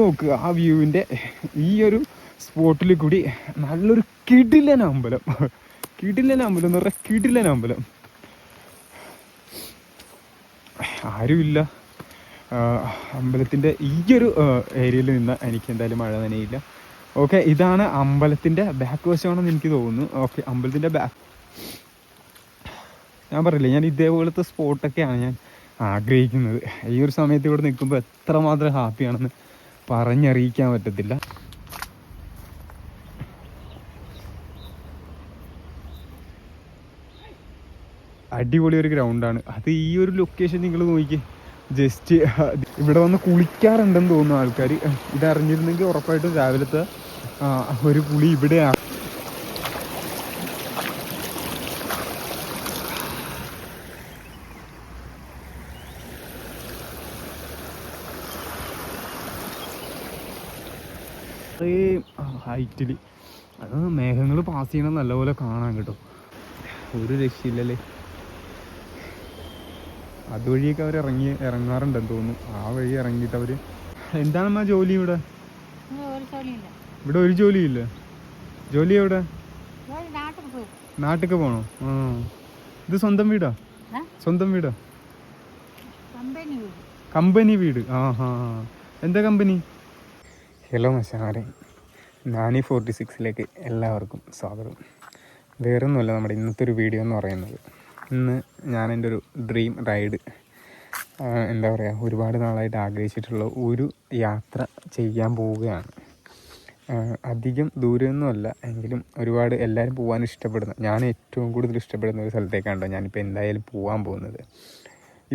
നോക്കുക ആ വ്യൂവിൻ്റെ ഈ ഒരു സ്പോട്ടിൽ കൂടി നല്ലൊരു കിടിലൻ അമ്പലം എന്ന് പറഞ്ഞാൽ കിടിലൻ അമ്പലം. ആരുമില്ല അമ്പലത്തിൻ്റെ ഈ ഒരു ഏരിയയിൽ നിന്ന് എനിക്ക് എന്തായാലും മഴ നനയില്ല. ഓക്കെ, ഇതാണ് അമ്പലത്തിൻ്റെ ബാക്ക് വശമാണെന്ന് എനിക്ക് തോന്നുന്നു. ഓക്കെ, അമ്പലത്തിൻ്റെ ബാക്ക് ഞാൻ പറയില്ലേ, ഞാൻ ഇതേപോലത്തെ സ്പോട്ടൊക്കെയാണ് ഞാൻ ആഗ്രഹിക്കുന്നത്. ഈ ഒരു സമയത്ത് ഇവിടെ നിൽക്കുമ്പോൾ എത്രമാത്രം ഹാപ്പിയാണെന്ന് പറഞ്ഞറിയിക്കാൻ പറ്റത്തില്ല. അടിപൊളി ഒരു ഗ്രൗണ്ടാണ് അത്. ഈ ഒരു ലൊക്കേഷൻ നിങ്ങൾ നോക്കി, ജസ്റ്റ് ഇവിടെ വന്ന് കുളിക്കാറുണ്ടെന്ന് തോന്നുന്നു ആൾക്കാർ. ഇതറിഞ്ഞിരുന്നെങ്കിൽ ഉറപ്പായിട്ടും രാവിലത്തെ ഒരു കുളി ഇവിടെയാണ്. ഹൈറ്റിൽ അത് മേഘങ്ങൾ പാസ് ചെയ്യണം നല്ലപോലെ കാണാൻ കേട്ടോ. ഒരു രക്ഷയില്ലല്ലേ. അതുവഴിയൊക്കെ അവർ ഇറങ്ങാറുണ്ടെന്ന് തോന്നുന്നു. ആ വഴി ഇറങ്ങിയിട്ട് അവർ എന്താണമ്മ ജോലി ഇവിടെ? ഇവിടെ ഒരു ജോലിയില്ല. ജോലി എവിടെ? നാട്ടിലേക്ക് പോണോ? ആ, ഇത് സ്വന്തം വീടാ? സ്വന്തം വീടാ? കമ്പനി വീട്. ആ ഹാ, എന്താ കമ്പനി? ഹലോ മച്ചാമാരെ, 46ലേക്ക് എല്ലാവർക്കും സ്വാഗതം. വേറൊന്നുമല്ല നമ്മുടെ ഇന്നത്തെ ഒരു വീഡിയോ എന്ന് പറയുന്നത്. ഇന്ന് ഞാൻ എൻ്റെ ഒരു ഡ്രീം റൈഡ്, എന്താ പറയുക, ഒരുപാട് നാളായിട്ട് ആഗ്രഹിച്ചിട്ടുള്ള ഒരു യാത്ര ചെയ്യാൻ പോവുകയാണ്. അധികം ദൂരമൊന്നുമല്ല എങ്കിലും ഒരുപാട് എല്ലാവരും പോകാൻ ഇഷ്ടപ്പെടുന്ന, ഞാൻ ഏറ്റവും കൂടുതൽ ഇഷ്ടപ്പെടുന്ന ഒരു സ്ഥലത്തേക്കാണല്ലോ ഞാനിപ്പോൾ എന്തായാലും പോകാൻ പോകുന്നത്.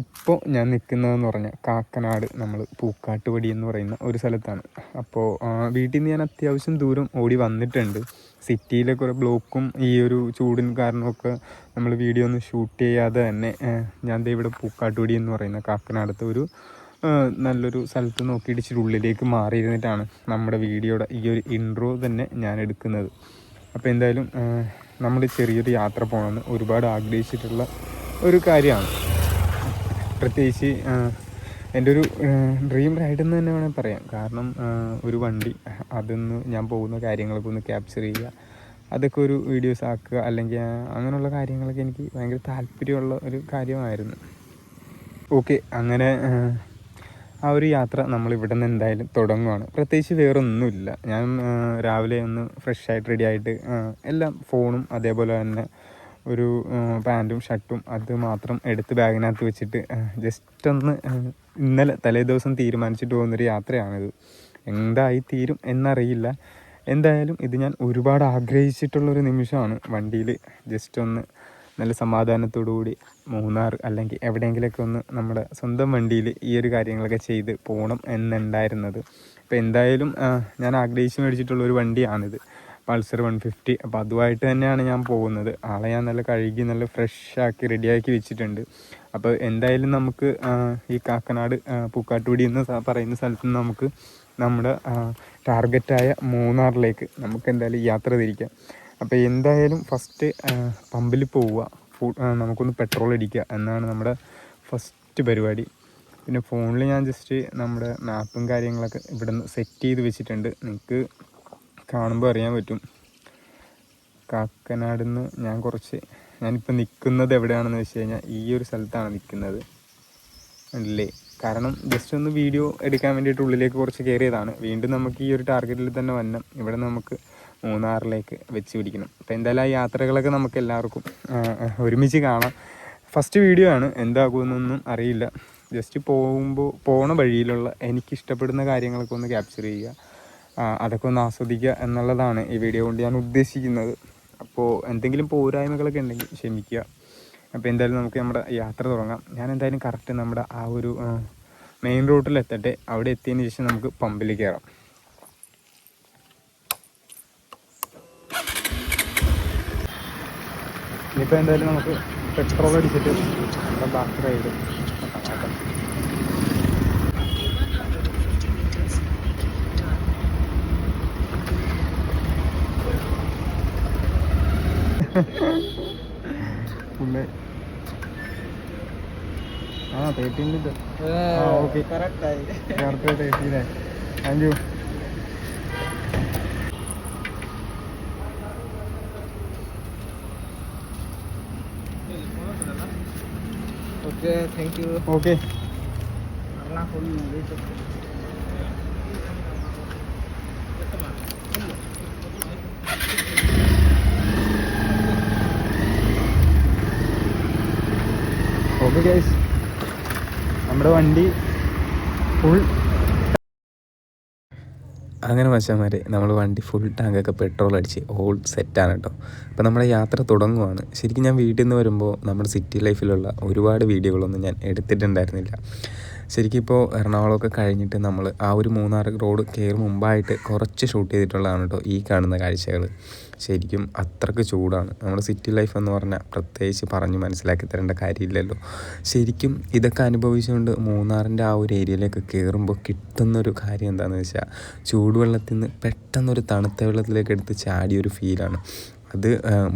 ഇപ്പോൾ ഞാൻ നിൽക്കുന്നതെന്ന് പറഞ്ഞാൽ കാക്കനാട്, നമ്മൾ പൂക്കാട്ടുപടി എന്ന് പറയുന്ന ഒരു സ്ഥലത്താണ്. അപ്പോൾ വീട്ടിൽ നിന്ന് ഞാൻ അത്യാവശ്യം ദൂരം ഓടി വന്നിട്ടുണ്ട്. സിറ്റിയിലെ കുറേ ബ്ലോക്കും ഈ ഒരു ചൂടിന് കാരണമൊക്കെ നമ്മൾ വീഡിയോ ഒന്നും ഷൂട്ട് ചെയ്യാതെ തന്നെ ഞാൻ ഇവിടെ പൂക്കാട്ടുപടി എന്ന് പറയുന്ന കാക്കനാടത്തെ ഒരു നല്ലൊരു സ്ഥലത്ത് നോക്കിയിട്ട് ഇച്ചിരി ഉള്ളിലേക്ക് മാറിയിരുന്നിട്ടാണ് നമ്മുടെ വീഡിയോയുടെ ഈ ഒരു ഇൻട്രോ തന്നെ ഞാൻ എടുക്കുന്നത്. അപ്പോൾ എന്തായാലും നമ്മൾ ചെറിയൊരു യാത്ര പോകണമെന്ന് ഒരുപാട് ആഗ്രഹിച്ചിട്ടുള്ള ഒരു കാര്യമാണ്. പ്രത്യേകിച്ച് എൻ്റെ ഒരു ഡ്രീം റൈഡ് എന്ന് തന്നെ വേണമെങ്കിൽ പറയാം. കാരണം ഒരു വണ്ടി, അതൊന്ന് ഞാൻ പോകുന്ന കാര്യങ്ങളൊക്കെ ഒന്ന് ക്യാപ്ചർ ചെയ്യുക, അതൊക്കെ ഒരു വീഡിയോസ് ആക്കുക, അല്ലെങ്കിൽ അങ്ങനെയുള്ള കാര്യങ്ങളൊക്കെ എനിക്ക് ഭയങ്കര താല്പര്യമുള്ള ഒരു കാര്യമായിരുന്നു. ഓക്കെ, അങ്ങനെ ആ ഒരു യാത്ര നമ്മൾ ഇവിടെ നിന്ന് എന്തായാലും തുടങ്ങുകയാണ്. പ്രത്യേകിച്ച് വേറൊന്നുമില്ല. ഞാൻ രാവിലെ ഒന്ന് ഫ്രഷായിട്ട് റെഡിയായിട്ട് എല്ലാം ഫോണും അതേപോലെ തന്നെ ഒരു പാൻറ്റും ഷർട്ടും അത് മാത്രം എടുത്ത് ബാഗിനകത്ത് വെച്ചിട്ട് ജസ്റ്റ് ഒന്ന് ഇന്നലെ തലേ ദിവസം തീരുമാനിച്ചിട്ട് പോകുന്നൊരു യാത്രയാണിത്. എന്തായി തീരും എന്നറിയില്ല. എന്തായാലും ഇത് ഞാൻ ഒരുപാട് ആഗ്രഹിച്ചിട്ടുള്ളൊരു നിമിഷമാണ്. വണ്ടിയിൽ ജസ്റ്റ് ഒന്ന് നല്ല സമാധാനത്തോടു കൂടി മൂന്നാർ അല്ലെങ്കിൽ എവിടെയെങ്കിലുമൊക്കെ ഒന്ന് നമ്മുടെ സ്വന്തം വണ്ടിയിൽ ഈ ഒരു കാര്യങ്ങളൊക്കെ ചെയ്ത് പോകണം എന്നുണ്ടായിരുന്നത്. അപ്പോൾ എന്തായാലും ഞാൻ ആഗ്രഹിച്ച് മേടിച്ചിട്ടുള്ളൊരു വണ്ടിയാണിത്, പൾസർ 150. അപ്പോൾ അതുമായിട്ട് തന്നെയാണ് ഞാൻ പോകുന്നത്. ആളെ ഞാൻ നല്ല കഴുകി നല്ല ഫ്രഷാക്കി റെഡിയാക്കി വെച്ചിട്ടുണ്ട്. അപ്പോൾ എന്തായാലും നമുക്ക് ഈ കാക്കനാട് പൂക്കാട്ടുപടി എന്ന് പറയുന്ന സ്ഥലത്ത് നിന്ന് നമുക്ക് നമ്മുടെ ടാർഗറ്റായ മൂന്നാറിലേക്ക് നമുക്ക് എന്തായാലും യാത്ര തിരിക്കാം. അപ്പോൾ എന്തായാലും ഫസ്റ്റ് പമ്പിൽ പോവുക, നമുക്കൊന്ന് പെട്രോൾ അടിക്കുക എന്നാണ് നമ്മുടെ ഫസ്റ്റ് പരിപാടി. പിന്നെ ഫോണിൽ ഞാൻ ജസ്റ്റ് നമ്മുടെ മാപ്പും കാര്യങ്ങളൊക്കെ ഇവിടെ നിന്ന് സെറ്റ് ചെയ്ത് വെച്ചിട്ടുണ്ട്. നിങ്ങൾക്ക് കാണുമ്പോൾ അറിയാൻ പറ്റും. കാക്കനാട് നിന്ന് ഞാനിപ്പോൾ നിൽക്കുന്നത് എവിടെയാണെന്ന് വെച്ച് കഴിഞ്ഞാൽ ഈ ഒരു സ്ഥലത്താണ് നിൽക്കുന്നത് അല്ലേ. കാരണം ജസ്റ്റ് ഒന്ന് വീഡിയോ എടുക്കാൻ വേണ്ടിയിട്ട് ഉള്ളിലേക്ക് കുറച്ച് കയറിയതാണ്. വീണ്ടും നമുക്ക് ഈ ഒരു ടാർഗറ്റിൽ തന്നെ വരണം. ഇവിടെ നമുക്ക് മൂന്നാറിലേക്ക് വെച്ച് പിടിക്കണം. അപ്പോൾ എന്തായാലും ആ യാത്രകളൊക്കെ നമുക്ക് എല്ലാവർക്കും ഒരുമിച്ച് കാണാം. ഫസ്റ്റ് വീഡിയോ ആണ്, എന്താകുമെന്നൊന്നും അറിയില്ല. ജസ്റ്റ് പോണ വഴിയിലുള്ള എനിക്കിഷ്ടപ്പെടുന്ന കാര്യങ്ങളൊക്കെ ഒന്ന് ക്യാപ്ചർ ചെയ്യുക, അതൊക്കെ ഒന്ന് ആസ്വദിക്കുക എന്നുള്ളതാണ് ഈ വീഡിയോ കൊണ്ട് ഞാൻ ഉദ്ദേശിക്കുന്നത്. അപ്പോൾ എന്തെങ്കിലും പോരായ്മകളൊക്കെ ഉണ്ടെങ്കിൽ ക്ഷമിക്കുക. അപ്പോൾ എന്തായാലും നമുക്ക് നമ്മുടെ യാത്ര തുടങ്ങാം. ഞാൻ എന്തായാലും കറക്റ്റ് നമ്മുടെ ആ ഒരു മെയിൻ റോഡിലെത്തട്ടെ. അവിടെ എത്തിയതിന് ശേഷം നമുക്ക് പമ്പിൽ കയറാം. ഇനിയിപ്പോൾ എന്തായാലും നമുക്ക് പെട്രോൾ അടിച്ചിട്ട് നമ്മുടെ ബാക്കി റൈഡ് പിന്നെ ആ 13 ആ ഓക്കെ കറക്റ്റായി 13 thank you. Okay thank you. Okay okay guys, നമ്മുടെ വണ്ടി ഫുൾ. അങ്ങനെ മച്ചാന്മാരെ നമ്മൾ വണ്ടി ഫുൾ ടാങ്കൊക്കെ പെട്രോൾ അടിച്ച് ഓൾ സെറ്റാണ് കേട്ടോ. അപ്പോൾ നമ്മുടെ യാത്ര തുടങ്ങുവാണ്. ശരിക്കും ഞാൻ വീട്ടിൽ നിന്ന് വരുമ്പോൾ നമ്മുടെ സിറ്റി ലൈഫിലുള്ള ഒരുപാട് വീഡിയോകളൊന്നും ഞാൻ എടുത്തിട്ടുണ്ടായിരുന്നില്ല. ശരിക്കും ഇപ്പോൾ എറണാകുളമൊക്കെ കഴിഞ്ഞിട്ട് നമ്മൾ ആ ഒരു മൂന്നാർ റോഡ് കയറി മുമ്പായിട്ട് കുറച്ച് ഷൂട്ട് ചെയ്തിട്ടുള്ളതാണ് കേട്ടോ ഈ കാണുന്ന കാഴ്ചകൾ. ശരിക്കും അത്രയ്ക്ക് ചൂടാണ്. നമ്മുടെ സിറ്റി ലൈഫ് എന്ന് പറഞ്ഞാൽ പ്രത്യേകിച്ച് പറഞ്ഞ് മനസ്സിലാക്കി തരേണ്ട കാര്യമില്ലല്ലോ. ശരിക്കും ഇതൊക്കെ അനുഭവിച്ചുകൊണ്ട് മൂന്നാറിൻ്റെ ആ ഒരു ഏരിയയിലേക്ക് കയറുമ്പോൾ കിട്ടുന്നൊരു കാര്യം എന്താണെന്ന് വെച്ചാൽ ചൂടുവെള്ളത്തിൽ നിന്ന് പെട്ടെന്നൊരു തണുത്ത വെള്ളത്തിലേക്ക് എടുത്ത് ചാടിയൊരു ഫീലാണ്. അത്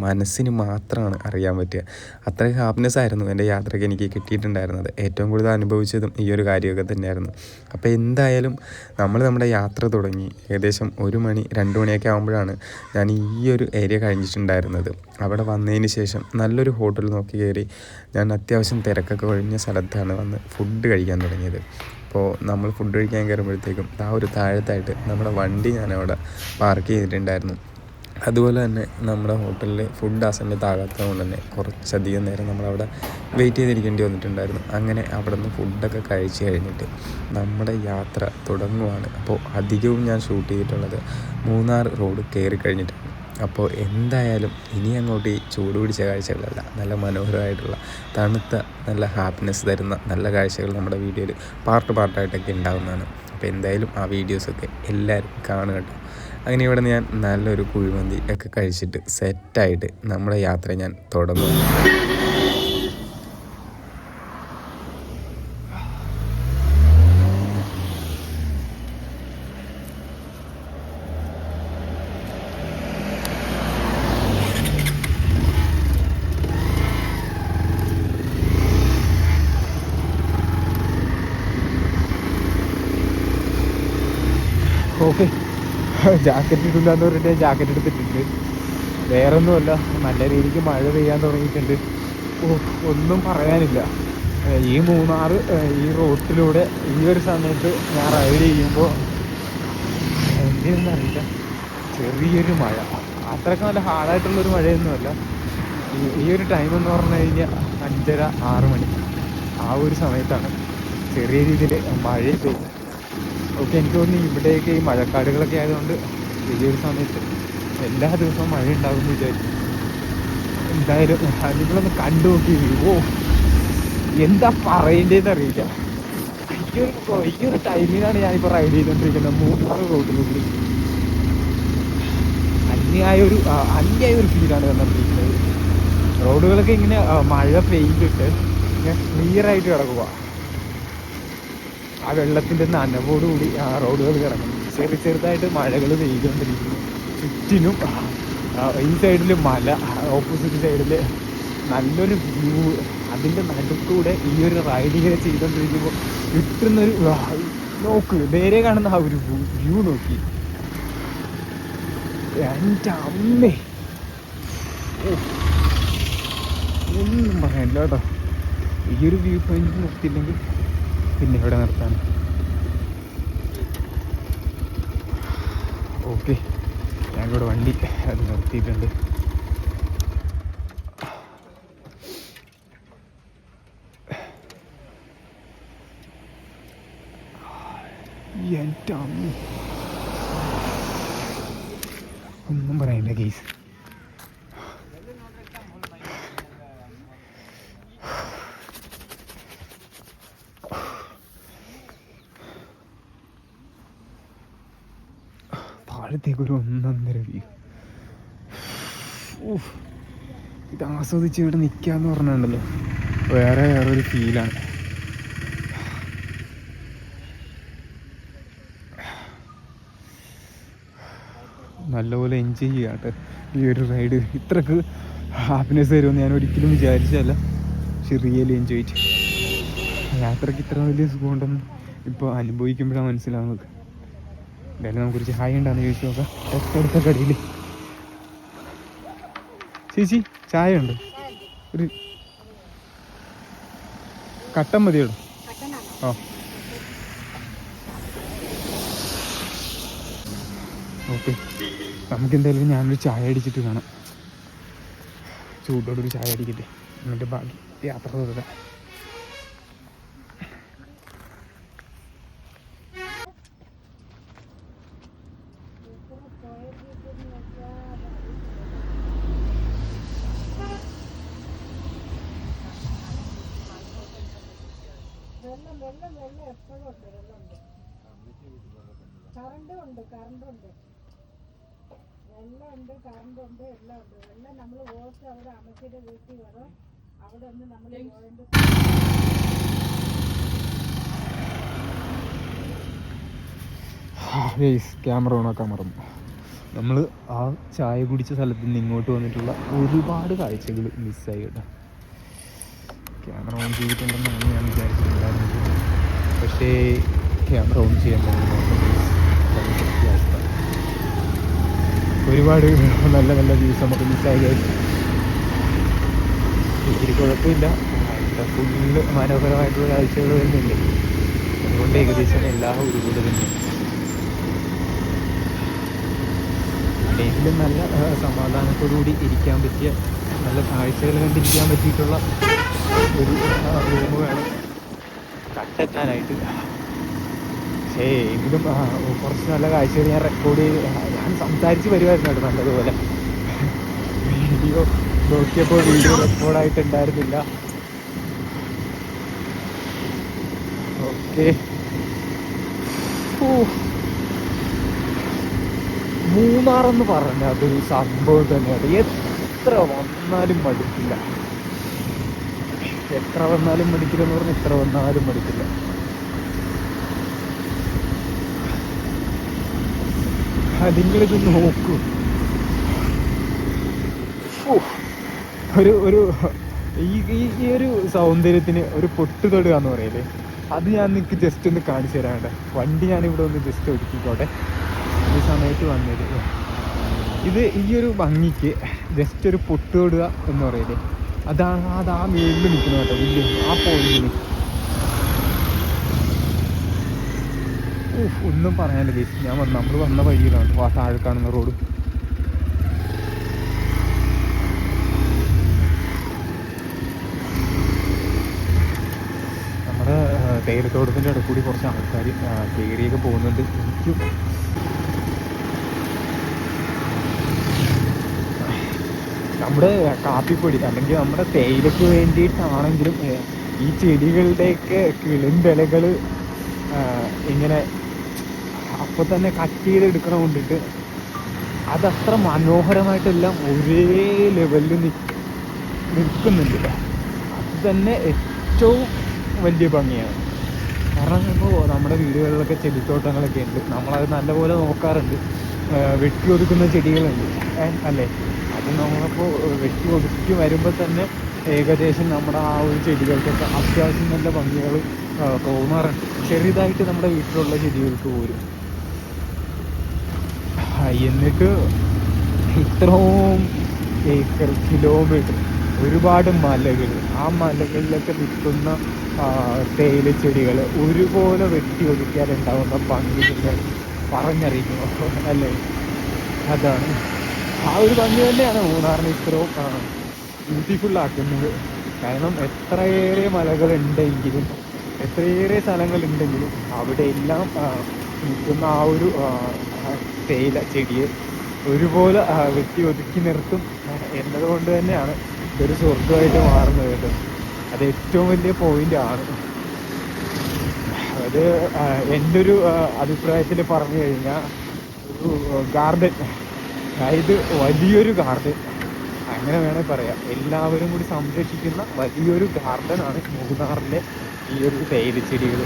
മനസ്സിന് മാത്രമാണ് അറിയാൻ പറ്റുക. അത്രയും ഹാപ്പിനെസ് ആയിരുന്നു എൻ്റെ യാത്രയ്ക്ക് എനിക്ക് കിട്ടിയിട്ടുണ്ടായിരുന്നത്. ഏറ്റവും കൂടുതൽ അനുഭവിച്ചതും ഈ ഒരു കാര്യമൊക്കെ തന്നെയായിരുന്നു. അപ്പോൾ എന്തായാലും നമ്മുടെ യാത്ര തുടങ്ങി. ഏകദേശം 1 മണി 2 മണിയൊക്കെ ആകുമ്പോഴാണ് ഞാൻ ഈ ഒരു ഏരിയ കഴിഞ്ഞിട്ടുണ്ടായിരുന്നത്. അവിടെ വന്നതിന് ശേഷം നല്ലൊരു ഹോട്ടൽ നോക്കി കയറി ഞാൻ അത്യാവശ്യം തിരക്കൊക്കെ ഒഴിഞ്ഞ സ്ഥലത്താണ് വന്ന് ഫുഡ് കഴിക്കാൻ തുടങ്ങിയത്. അപ്പോൾ നമ്മൾ ഫുഡ് കഴിക്കാൻ കയറുമ്പോഴത്തേക്കും ആ ഒരു താഴത്തായിട്ട് നമ്മുടെ വണ്ടി ഞാനവിടെ പാർക്ക് ചെയ്തിട്ടുണ്ടായിരുന്നു. അതുപോലെ തന്നെ നമ്മുടെ ഹോട്ടലിൽ ഫുഡ് ആ സമയത്ത് ആകാത്തത് കൊണ്ട് തന്നെ കുറച്ചധികം നേരം നമ്മളവിടെ വെയിറ്റ് ചെയ്തിരിക്കേണ്ടി വന്നിട്ടുണ്ടായിരുന്നു. അങ്ങനെ അവിടെ നിന്ന് ഫുഡൊക്കെ കഴിച്ച് കഴിഞ്ഞിട്ട് നമ്മുടെ യാത്ര തുടങ്ങുവാണ്. അപ്പോൾ അധികവും ഞാൻ ഷൂട്ട് ചെയ്തിട്ടുള്ളത് മൂന്നാർ റോഡ് കയറി കഴിഞ്ഞിട്ടാണ്. അപ്പോൾ എന്തായാലും ഇനി അങ്ങോട്ട് ഈ ചൂട് പിടിച്ച കാഴ്ചകളല്ല, നല്ല മനോഹരമായിട്ടുള്ള തണുത്ത നല്ല ഹാപ്പിനെസ് തരുന്ന നല്ല കാഴ്ചകൾ നമ്മുടെ വീഡിയോയിൽ പാർട്ടായിട്ടൊക്കെ ഉണ്ടാകുന്നതാണ്. അപ്പോൾ എന്തായാലും ആ വീഡിയോസൊക്കെ എല്ലാവരും കാണുക കേട്ടോ. അങ്ങനെ ഇവിടെ ഞാൻ നല്ലൊരു കുഴിമന്തി ഒക്കെ കഴിച്ചിട്ട് സെറ്റായിട്ട് നമ്മുടെ യാത്ര ഞാൻ തുടങ്ങും. ഓക്കെ, ജാക്കറ്റ് ഇടില്ല എന്ന് പറഞ്ഞിട്ട് ജാക്കറ്റ് എടുത്തിട്ടുണ്ട്. വേറൊന്നുമല്ല, നല്ല രീതിക്ക് മഴ പെയ്യാൻ തുടങ്ങിയിട്ടുണ്ട്. ഒന്നും പറയാനില്ല. ഈ മൂന്നാർ ഈ റോട്ടിലൂടെ ഈ ഒരു സമയത്ത് ഞാൻ റൈഡ് ചെയ്യുമ്പോൾ എന്തിനെന്നറിയില്ല, ചെറിയൊരു മഴ, അത്രയ്ക്ക് നല്ല ഹാർഡായിട്ടുള്ളൊരു മഴയൊന്നുമല്ല. ഈ ഒരു ടൈം എന്ന് പറഞ്ഞു കഴിഞ്ഞാൽ 5:30-6 മണി ആ ഒരു സമയത്താണ് ചെറിയ രീതിയിൽ മഴ പെയ്യുന്നത്. ഓക്കെ, എനിക്ക് തോന്നുന്നു ഇവിടെയൊക്കെ ഈ മഴക്കാടുകളൊക്കെ ആയതുകൊണ്ട് ഈ ഒരു സമയത്ത് എല്ലാ ദിവസവും മഴ ഉണ്ടാകുമെന്ന് വിചാരിക്കും. എന്തായാലും നിങ്ങളൊന്ന് കണ്ടു നോക്കി. എന്താ പറയേണ്ടതെന്ന് അറിയില്ല. ഈ ഒരു ടൈമിലാണ് ഞാനിപ്പോൾ റൈഡ് ചെയ്തുകൊണ്ടിരിക്കുന്നത് മൂന്നാർ റോഡിലൂടെ. അന്യായ ഒരു ഫീലാണ് വന്നുകൊണ്ടിരിക്കുന്നത്. റോഡുകളൊക്കെ ഇങ്ങനെ മഴ പെയ്തിട്ട് ഇങ്ങനെ ക്ലിയറായിട്ട് കിടക്കുക. ആ വെള്ളത്തിൻ്റെ നനവോടുകൂടി ആ റോഡുകൾ കിടക്കുന്നു. ചെറുതായിട്ട് മഴകൾ പെയ്തുകൊണ്ടിരിക്കുന്നു. ചുറ്റിനും ഈ സൈഡിൽ മല, ഓപ്പോസിറ്റ് സൈഡിൽ നല്ലൊരു വ്യൂ. അതിൻ്റെ നടുക്കൂടെ ഈ ഒരു റൈഡ് ഇങ്ങനെ ചെയ്തുകൊണ്ടിരിക്കുമ്പോൾ കിട്ടുന്നൊരു നോക്ക്, നേരെ കാണുന്ന ആ ഒരു വ്യൂ നോക്കി, എൻ്റെ അമ്മേ, ഒന്നും പറയാനില്ല കേട്ടോ. ഈ ഒരു വ്യൂ പോയിന്റ് നിർത്തിയില്ലെങ്കിൽ പിന്നെ ഇവിടെ നിർത്താൻ. ഓക്കെ, ഞങ്ങളിവിടെ വണ്ടി അത് നിർത്തിയിട്ടുണ്ട്. എൻ്റെ അമ്മ, ഒന്നും പറയില്ല കേസ്. താഴത്തേക്കൊരു 1.5 വ്യൂ. ഇത് ആസ്വദിച്ച് ഇവിടെ നിൽക്കാന്ന് പറഞ്ഞുണ്ടല്ലോ, വേറൊരു ഫീലാണ്. നല്ലപോലെ എൻജോയ് ചെയ്യാട്ടെ ഈ ഒരു റൈഡ്. ഇത്രക്ക് ഹാപ്പിനെസ് തരുമെന്ന് ഞാൻ ഒരിക്കലും വിചാരിച്ചല്ല. പക്ഷെ റിയലി എൻജോയ് ചെയ്തു. യാത്രയ്ക്ക് ഇത്ര വലിയ സുഖമുണ്ടെന്ന് ഇപ്പോൾ അനുഭവിക്കുമ്പോഴാണ് മനസ്സിലാവുന്നത്. എന്തായാലും നമുക്കൊരു ചായ ഉണ്ടാന്ന് ചോദിച്ചു നോക്കാം. തൊട്ടടുത്ത കടയിൽ. ചേച്ചി ചായ ഉണ്ട്? ഒരു കട്ടൻ മതിയോ? ആ ഓക്കെ. നമുക്കെന്തായാലും ഞാനൊരു ചായ അടിച്ചിട്ട് കാണാം. ചൂടോടൊരു ചായ അടിക്കട്ടെ, എന്നിട്ട് ബാക്കി യാത്ര തുടരാം. കറണ്ടും ഉണ്ട് വെള്ളം ഉണ്ട്, കറണ്ട് ഉണ്ട്, എല്ലാം ഉണ്ട്. വെള്ളം നമ്മൾ ഓർത്ത് അവിടെ അമ്മച്ചിയുടെ വീട്ടിൽ വരും. അവിടെ ഒന്ന് നമ്മൾ ക്യാമറ ഓണാക്കാൻ മറന്നു. നമ്മൾ ആ ചായ കുടിച്ച സ്ഥലത്ത് നിന്ന് ഇങ്ങോട്ട് വന്നിട്ടുള്ള ഒരുപാട് കാഴ്ചകൾ മിസ്സായി കേട്ടോ. ക്യാമറ ഓൺ ചെയ്തിട്ടുണ്ടെന്നാണ് ഞാൻ വിചാരിച്ചിട്ടുണ്ടായിരുന്നത്. പക്ഷേ ക്യാമറ ഓൺ ചെയ്യാൻ അവസ്ഥ. ഒരുപാട് നല്ല നല്ല വ്യൂസ് നമുക്ക് മിസ്സായി കഴിച്ചു. ഇത്തിരി കുഴപ്പമില്ല, ഫുള്ള് മനോഹരമായിട്ടുള്ള കാഴ്ചകൾ തന്നെയില്ലേ. അതുകൊണ്ട് ഏകദേശം എല്ലാം ഒരുപോലെ തന്നെ. എങ്കിലും നല്ല സമാധാനത്തോടുകൂടി ഇരിക്കാൻ പറ്റിയ, നല്ല കാഴ്ചകൾ കണ്ടിരിക്കാൻ പറ്റിയിട്ടുള്ള ഒരു റൂം വേണം കണ്ടെത്താനായിട്ട്. പക്ഷേ എങ്കിലും കുറച്ച് നല്ല കാഴ്ചകൾ ഞാൻ റെക്കോർഡ് ചെയ്ത് ഞാൻ സംസാരിച്ച് വരുമായിരുന്നു കേട്ടോ നല്ലതുപോലെ. വീഡിയോ നോക്കിയപ്പോൾ വീഡിയോ റെക്കോർഡായിട്ടുണ്ടായിരുന്നില്ല. ഓക്കെ. മൂന്നാറെന്ന് പറഞ്ഞ അതൊരു സംഭവം തന്നെയാണ്. എത്ര വന്നാലും മടുക്കില്ല. എത്ര വന്നാലും മടുക്കില്ലെന്ന് പറഞ്ഞാൽ എത്ര വന്നാലും മടുക്കില്ല. നിങ്ങളിത് നോക്കൂ. ഒരു ഈ ഒരു സൗന്ദര്യത്തിന് ഒരു പൊട്ട് തൊടുക എന്ന് പറയല്ലേ, അത് ഞാൻ നിങ്ങൾക്ക് ജസ്റ്റ് ഒന്ന് കാണിച്ചു തരാണ്ട്. വണ്ടി ഞാനിവിടെ ഒന്ന് ജസ്റ്റ് ഒതുക്കിക്കോട്ടെ. ഈ സമയത്ത് വന്നത് ഇത് ഈ ഒരു ഭംഗിക്ക് ജസ്റ്റ് ഒരു പൊട്ട് തൊടുക എന്ന് പറയല്ലേ, അത് ആ മേളിൽ നിൽക്കുന്ന കേട്ടോ, വലിയ ആ പോയിന്റിന്. ഒന്നും പറയാനില്ല. ഞാൻ നമ്മൾ വന്ന വഴിയിലാണ് ആ താഴെ കാണുന്ന റോഡ്. നമ്മുടെ തേയിലത്തോട്ടത്തിൻ്റെ ഇടയിൽ കൂടി കുറച്ച് ആൾക്കാർ കയറിയൊക്കെ പോകുന്നുണ്ട്. എനിക്കും നമ്മുടെ കാപ്പിപ്പൊടി അല്ലെങ്കിൽ നമ്മുടെ തേയിലയ്ക്ക് വേണ്ടിയിട്ടാണെങ്കിലും ഈ ചെടികളുടെയൊക്കെ കിളിന്തലകൾ ഇങ്ങനെ അപ്പോൾ തന്നെ കട്ട് ചെയ്തെടുക്കണം കൊണ്ടിട്ട് അതത്ര മനോഹരമായിട്ടെല്ലാം ഒരേ ലെവലിൽ നിൽക്കുന്നുണ്ട്. അത് തന്നെ ഏറ്റവും വലിയ ഭംഗിയാണ്. കാരണം ഇപ്പോൾ നമ്മുടെ വീടുകളിലൊക്കെ ചെടിത്തോട്ടങ്ങളൊക്കെ ഉണ്ട്, നമ്മളത് നല്ലപോലെ നോക്കാറുണ്ട്. വെട്ടി ഒതുക്കുന്ന ചെടികളുണ്ട് അല്ലേ. അത് നമ്മളിപ്പോൾ വെട്ടി ഒതുക്കി വരുമ്പോൾ തന്നെ ഏകദേശം നമ്മുടെ ആ ഒരു ചെടികൾക്കൊക്കെ അത്യാവശ്യം നല്ല ഭംഗികൾ തോന്നാറുണ്ട്. ചെറുതായിട്ട് നമ്മുടെ വീട്ടിലുള്ള ചെടികൾക്ക് പോലും. എന്നിട്ട് ഇത്രയും ഏക്കർ കിലോമീറ്റർ ഒരുപാട് മലകൾ, ആ മലകളിലൊക്കെ നിൽക്കുന്ന തേയില ചെടികൾ ഒരുപോലെ വെട്ടി ഒതുക്കിയാലുണ്ടാവുന്ന ഭംഗി പിന്നെ പറഞ്ഞറിയിക്കുന്നു അല്ലേ. അതാണ് ആ ഒരു ഭംഗി തന്നെയാണ് മൂന്നാറിനെ ഇത്രയും ബ്യൂട്ടിഫുള്ളാക്കുന്നത്. കാരണം എത്രയേറെ മലകളുണ്ടെങ്കിലും എത്രയേറെ സ്ഥലങ്ങളുണ്ടെങ്കിലും അവിടെ എല്ലാം നിൽക്കുന്ന ആ ഒരു തേയില ചെടിയെ ഒരുപോലെ വെട്ടി ഒതുക്കി നിർത്തും എന്നതുകൊണ്ട് തന്നെയാണ് ഇതൊരു സ്വർഗമായിട്ട് മാറുന്നത് കേട്ടോ. അത് ഏറ്റവും വലിയ പോയിൻ്റാണ്. അത് എൻ്റെ ഒരു അഭിപ്രായത്തിൽ പറഞ്ഞു കഴിഞ്ഞാൽ ഒരു ഗാർഡൻ, അതായത് വലിയൊരു ഗാർഡൻ അങ്ങനെ വേണമെങ്കിൽ പറയാം. എല്ലാവരും കൂടി സംരക്ഷിക്കുന്ന വലിയൊരു ഗാർഡനാണ് മൂന്നാറിലെ ഈ ഒരു തേയിലച്ചെടികൾ.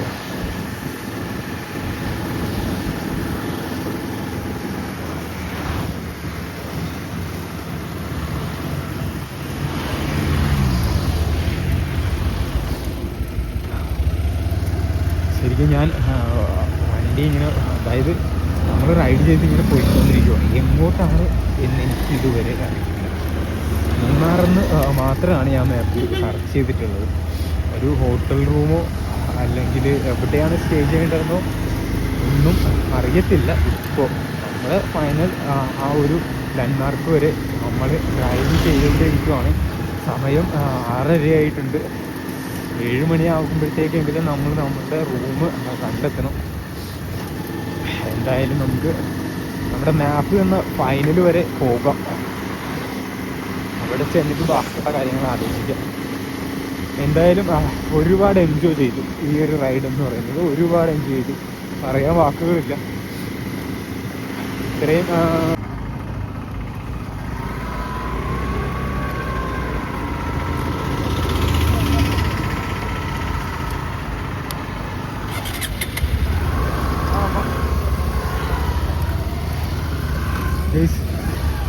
വണ്ടി ഇങ്ങനെ, അതായത് നമ്മൾ റൈഡ് ചെയ്ത് ഇങ്ങനെ പോയിക്കൊണ്ടിരിക്കുകയാണ്. എങ്ങോട്ടാണ് എന്ന് എനിക്ക് ഇതുവരെ അറിയില്ല. മൂന്നാറിന്ന് മാത്രമാണ് ഞാൻ മാപ്പിൽ സെർച്ച് ചെയ്തിട്ടുള്ളത്. ഒരു ഹോട്ടൽ റൂമോ അല്ലെങ്കിൽ എവിടെയാണ് സ്റ്റേ ചെയ്യേണ്ടതെന്നോ ഒന്നും അറിയത്തില്ല. ഇപ്പോൾ നമ്മൾ ഫൈനൽ ആ ഒരു ലാൻഡ്മാർക്ക് വരെ നമ്മൾ ഡ്രൈവ് ചെയ്തുകൊണ്ടിരിക്കുകയാണ്. സമയം 6:30 ആയിട്ടുണ്ട്. 7 മണിയാകുമ്പോഴത്തേക്കെങ്കിലും നമ്മൾ നമ്മുടെ റൂം കണ്ടെത്തണം. എന്തായാലും നമുക്ക് നമ്മുടെ മാപ്പ് എന്ന ഫൈനൽ വരെ പോകാം. അവിടെ ചെന്നിട്ട് ബാക്കിയുള്ള കാര്യങ്ങൾ ആലോചിക്കാം. എന്തായാലും ഒരുപാട് എൻജോയ് ചെയ്തു ഈ ഒരു റൈഡ് എന്ന് പറയുന്നത്. ഒരുപാട് എൻജോയ് ചെയ്തു, പറയാൻ വാക്കുകളില്ല. ഇത്രയും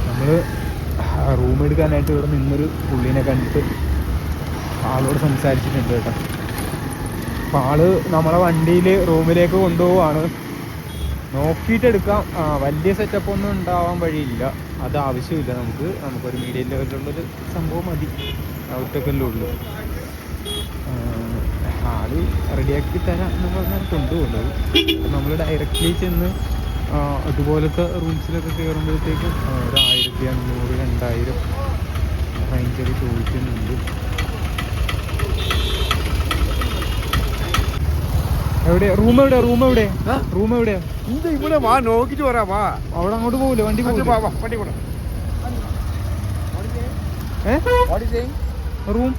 നമ്മൾ റൂം എടുക്കാനായിട്ട് ഇവിടെ നിന്നൊരു പുള്ളിനെ കണ്ടിട്ട് ആളോട് സംസാരിച്ചിട്ടുണ്ട് കേട്ടോ. അപ്പം ആള് നമ്മളെ വണ്ടിയിൽ റൂമിലേക്ക് കൊണ്ടുപോവാണ്. നോക്കിയിട്ടെടുക്കാം. വലിയ സെറ്റപ്പ് ഒന്നും ഉണ്ടാവാൻ വഴിയില്ല, അത് ആവശ്യമില്ല. നമുക്കൊരു മീഡിയം ലെവലിലുള്ളൊരു സംഭവം മതി. ഒറ്റക്കല്ലേ ഉള്ളൂ. ആള് റെഡിയാക്കി തരാം എന്ന് പറഞ്ഞാൽ കൊണ്ടുപോകുന്നത്. നമ്മൾ ഡയറക്റ്റ്ലി ചെന്ന് അതുപോലത്തെ റൂംസിലൊക്കെ കയറുമ്പോഴത്തേക്കും 1500, 2000 റേഞ്ചർ ചോദിക്കുന്നുണ്ട്. എവിടെയാ റൂം? എവിടെയാ? ഇവിടെ വാ, നോക്കിട്ട് വരാ. വാ, അവിടെ അങ്ങോട്ട് പോകില്ല, വണ്ടി വണ്ടി room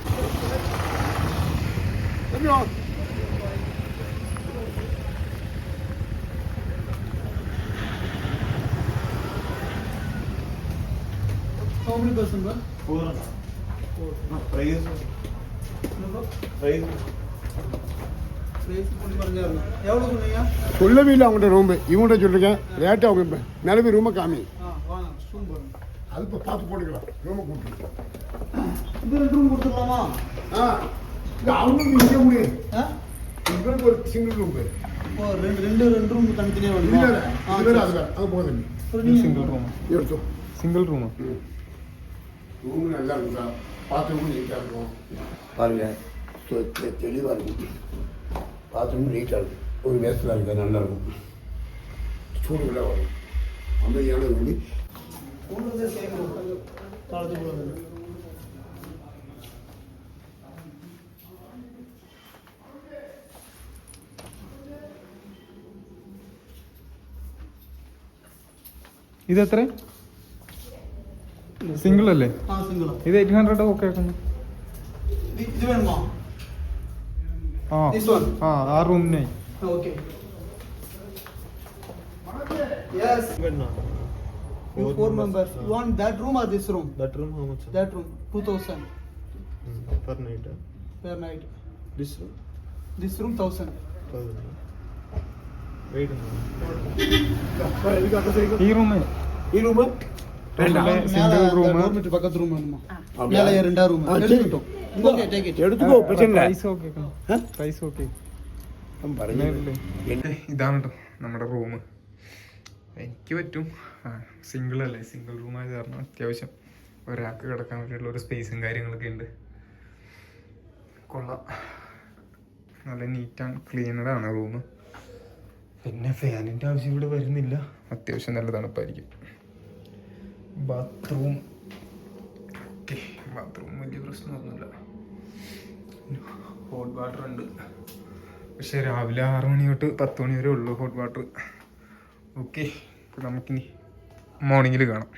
How many person, bro? 4. Price சொல்லவே அவங்க ரூம் இவங்கள்ட்ட சொல்லிருக்கேன். லேட்டாக அவங்க மேலே போய் ரூமை காமி. அது இப்போ பார்த்து போட்டுக்கலாம். ரூமை கூப்பிட்டு இது 2 ரூம் கொடுத்துடலாமா? அவங்களுக்கு இங்கே முடியும். இவங்களுக்கு ஒரு சிங்கிள் ரூம் பேர். ரெண்டு ரூம் தனித்தனியாக வந்து இல்லை அது வேறு அது போகுது. சிங்கிள் ரூம் எடுத்தோம். சிங்கிள் ரூமா? ரூம் நல்லா இருக்குதா? பாத்ரூம் நீட்டாக இருக்கும். பாருங்க, தெளிவாக இருக்கும். பாத்ரூம் நீட்டாக இருக்கும். ஒரு வேஸ்டாக இருக்குது, நல்லா இருக்கும். சூடுகளாக வரும். அமைதியான வீடு. ഇത് എത്ര? സിംഗിൾ അല്ലേ? ഇത് 800 ഓക്കെ ആക്കുന്നു. ആ റൂമിനായി. Yes. You 4 members. You want that room or this room? That room how much? That room 2000 Per night. per night. This room This room 1000. 1000. Wait a minute. ഈ റൂം ഈ റൂം സിംഗിൾ റൂം dormitory பக்கத்து room வேணுமா? மேல ரெண்டா room எடுத்துட்டோம். Okay take it. എടുത്തുക്കോ. പ്രശ്നമില്ല. Price okay. പറഞ്ഞു ഇതാണ് കേട്ടോ നമ്മുടെ റൂം. എനിക്ക് പറ്റും. സിംഗിൾ അല്ലേ, സിംഗിൾ റൂം ആയത് കാരണം അത്യാവശ്യം ഒരാൾക്ക് കിടക്കാൻ വേണ്ടിയിട്ടുള്ള ഒരു സ്പേസും കാര്യങ്ങളൊക്കെ ഉണ്ട്. കൊള്ളാം, നല്ല നീറ്റ് ആൻഡ് ക്ലീനഡാണ് റൂം. പിന്നെ ഫാനിൻ്റെ ആവശ്യം ഇവിടെ വരുന്നില്ല. അത്യാവശ്യം നല്ല തണുപ്പായിരിക്കും. ബാത്റൂം ഓക്കെ, ബാത്റൂം വലിയ പ്രശ്നമൊന്നുമില്ല. ഹോട്ട് വാട്ടർ ഉണ്ട്, പക്ഷേ രാവിലെ 6 മണി തൊട്ട് 10 മണി വരെ ഉള്ളൂ ഹോട്ട് വാട്ടർ. ഓക്കെ, നമുക്കിനി മോർണിംഗിൽ കാണാം.